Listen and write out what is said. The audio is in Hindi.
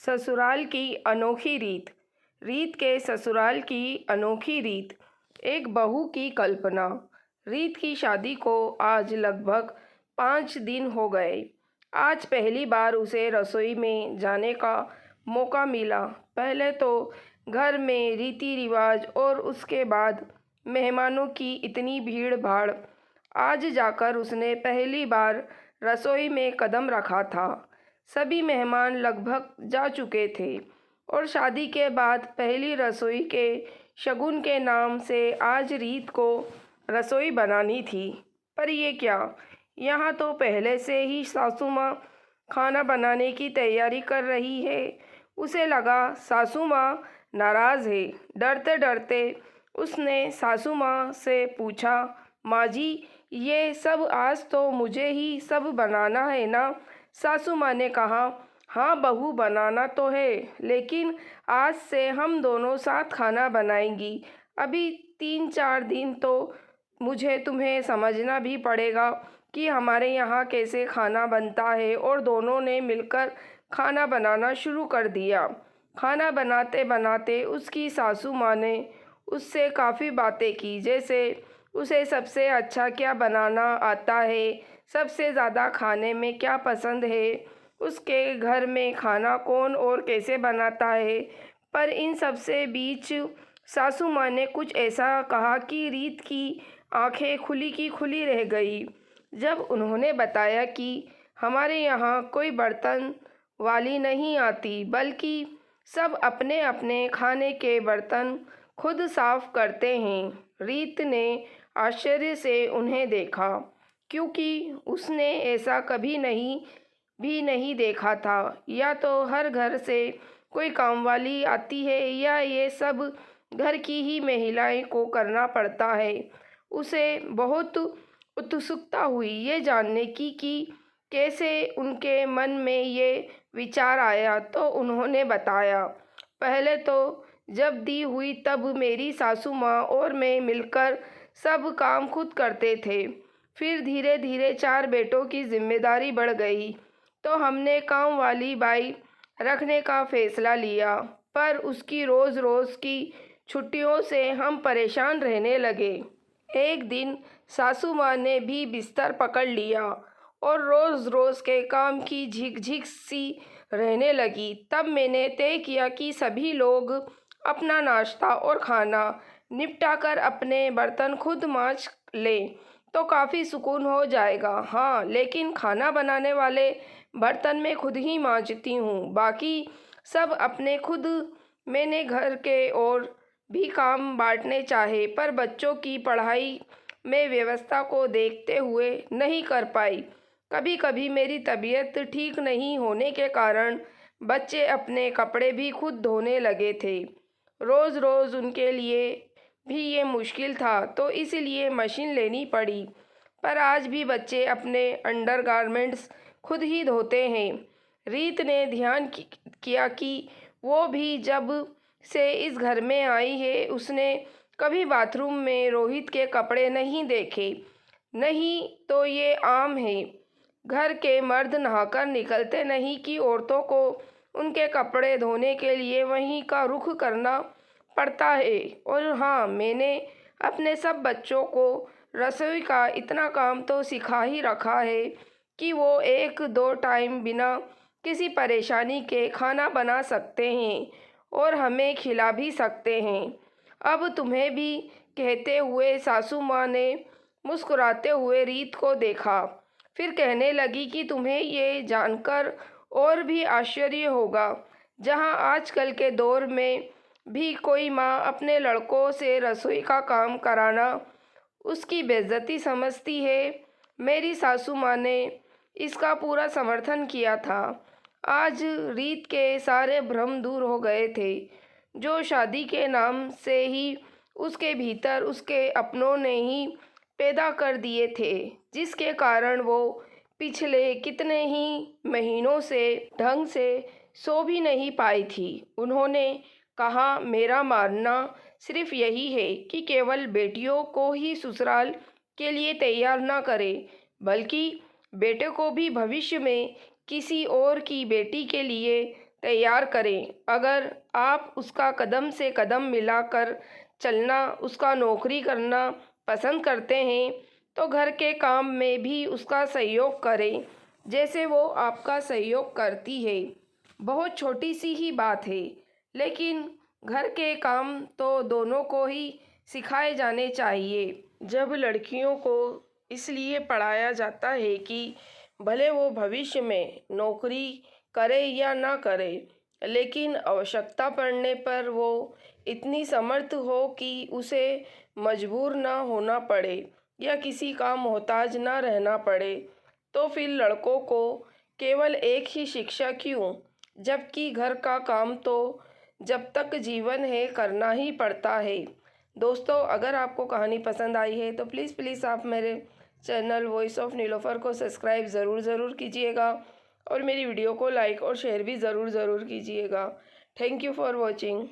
ससुराल की अनोखी रीत। रीत के ससुराल की अनोखी रीत। एक बहू की कल्पना। रीत की शादी को आज लगभग 5 दिन हो गए। आज पहली बार उसे रसोई में जाने का मौका मिला। पहले तो घर में रीति रिवाज और उसके बाद मेहमानों की इतनी भीड़ भाड़। आज जाकर उसने पहली बार रसोई में कदम रखा था। सभी मेहमान लगभग जा चुके थे और शादी के बाद पहली रसोई के शगुन के नाम से आज रीत को रसोई बनानी थी। पर ये क्या, यहाँ तो पहले से ही सासू माँ खाना बनाने की तैयारी कर रही है। उसे लगा सासू माँ नाराज़ है। डरते डरते उसने सासू माँ से पूछा, माँ जी, ये सब आज तो मुझे ही सब बनाना है ना? सासू माँ ने कहा, हाँ बहू, बनाना तो है, लेकिन आज से हम दोनों साथ खाना बनाएंगी। अभी 3-4 दिन तो मुझे तुम्हें समझना भी पड़ेगा कि हमारे यहाँ कैसे खाना बनता है। और दोनों ने मिलकर खाना बनाना शुरू कर दिया। खाना बनाते बनाते उसकी सासू माँ ने उससे काफ़ी बातें की, जैसे उसे सबसे अच्छा क्या बनाना आता है, सबसे ज़्यादा खाने में क्या पसंद है, उसके घर में खाना कौन और कैसे बनाता है। पर इन सब से बीच सासू माँ ने कुछ ऐसा कहा कि रीत की आंखें खुली की खुली रह गई जब उन्होंने बताया कि हमारे यहाँ कोई बर्तन वाली नहीं आती, बल्कि सब अपने अपने खाने के बर्तन खुद साफ करते हैं। रीत ने आश्चर्य से उन्हें देखा, क्योंकि उसने ऐसा कभी नहीं देखा था। या तो हर घर से कोई कामवाली आती है, या ये सब घर की ही महिलाएं को करना पड़ता है। उसे बहुत उत्सुकता हुई ये जानने की कि कैसे उनके मन में ये विचार आया। तो उन्होंने बताया, पहले तो जब दी हुई तब मेरी सासू माँ और मैं मिलकर सब काम खुद करते थे। फिर धीरे धीरे 4 बेटों की जिम्मेदारी बढ़ गई तो हमने काम वाली बाई रखने का फैसला लिया। पर उसकी रोज़ रोज़ की छुट्टियों से हम परेशान रहने लगे। एक दिन सासू माँ ने भी बिस्तर पकड़ लिया और रोज़ रोज़ के काम की झिक सी रहने लगी। तब मैंने तय किया कि सभी लोग अपना नाश्ता और खाना निपटाकर अपने बर्तन खुद मांज लें तो काफ़ी सुकून हो जाएगा। हाँ, लेकिन खाना बनाने वाले बर्तन मैं खुद ही मांजती हूँ, बाकी सब अपने खुद। मैंने घर के और भी काम बांटने चाहे, पर बच्चों की पढ़ाई में व्यवस्था को देखते हुए नहीं कर पाई। कभी कभी मेरी तबीयत ठीक नहीं होने के कारण बच्चे अपने कपड़े भी खुद धोने लगे थे। रोज़ रोज़ उनके लिए भी ये मुश्किल था, तो इसलिए मशीन लेनी पड़ी। पर आज भी बच्चे अपने अंडरगारमेंट्स खुद ही धोते हैं। रीत ने ध्यान किया कि वो भी जब से इस घर में आई है उसने कभी बाथरूम में रोहित के कपड़े नहीं देखे। नहीं तो ये आम है, घर के मर्द नहाकर निकलते नहीं कि औरतों को उनके कपड़े धोने के लिए वहीं का रुख करना पड़ता है। और हाँ, मैंने अपने सब बच्चों को रसोई का इतना काम तो सिखा ही रखा है कि वो 1-2 टाइम बिना किसी परेशानी के खाना बना सकते हैं और हमें खिला भी सकते हैं। अब तुम्हें भी, कहते हुए सासू माँ ने मुस्कुराते हुए रीत को देखा। फिर कहने लगी कि तुम्हें ये जानकर और भी आश्चर्य होगा, जहाँ आजकल के दौर में भी कोई माँ अपने लड़कों से रसोई का काम कराना उसकी बेइज्जती समझती है। मेरी सासू माँ ने इसका पूरा समर्थन किया था। आज रीत के सारे भ्रम दूर हो गए थे, जो शादी के नाम से ही उसके भीतर उसके अपनों ने ही पैदा कर दिए थे, जिसके कारण वो पिछले कितने ही महीनों से ढंग से सो भी नहीं पाई थी। उन्होंने कहा, मेरा मानना सिर्फ यही है कि केवल बेटियों को ही ससुराल के लिए तैयार ना करें, बल्कि बेटे को भी भविष्य में किसी और की बेटी के लिए तैयार करें। अगर आप उसका कदम से कदम मिलाकर चलना, उसका नौकरी करना पसंद करते हैं, तो घर के काम में भी उसका सहयोग करें, जैसे वो आपका सहयोग करती है। बहुत छोटी सी ही बात है, लेकिन घर के काम तो दोनों को ही सिखाए जाने चाहिए। जब लड़कियों को इसलिए पढ़ाया जाता है कि भले वो भविष्य में नौकरी करे या ना करे, लेकिन आवश्यकता पड़ने पर वो इतनी समर्थ हो कि उसे मजबूर ना होना पड़े या किसी का मोहताज ना रहना पड़े, तो फिर लड़कों को केवल एक ही शिक्षा क्यों, जबकि घर का काम तो जब तक जीवन है करना ही पड़ता है। दोस्तों, अगर आपको कहानी पसंद आई है तो प्लीज़ आप मेरे चैनल वॉइस ऑफ नीलोफर को सब्सक्राइब ज़रूर कीजिएगा और मेरी वीडियो को लाइक और शेयर भी ज़रूर कीजिएगा। Thank you for watching.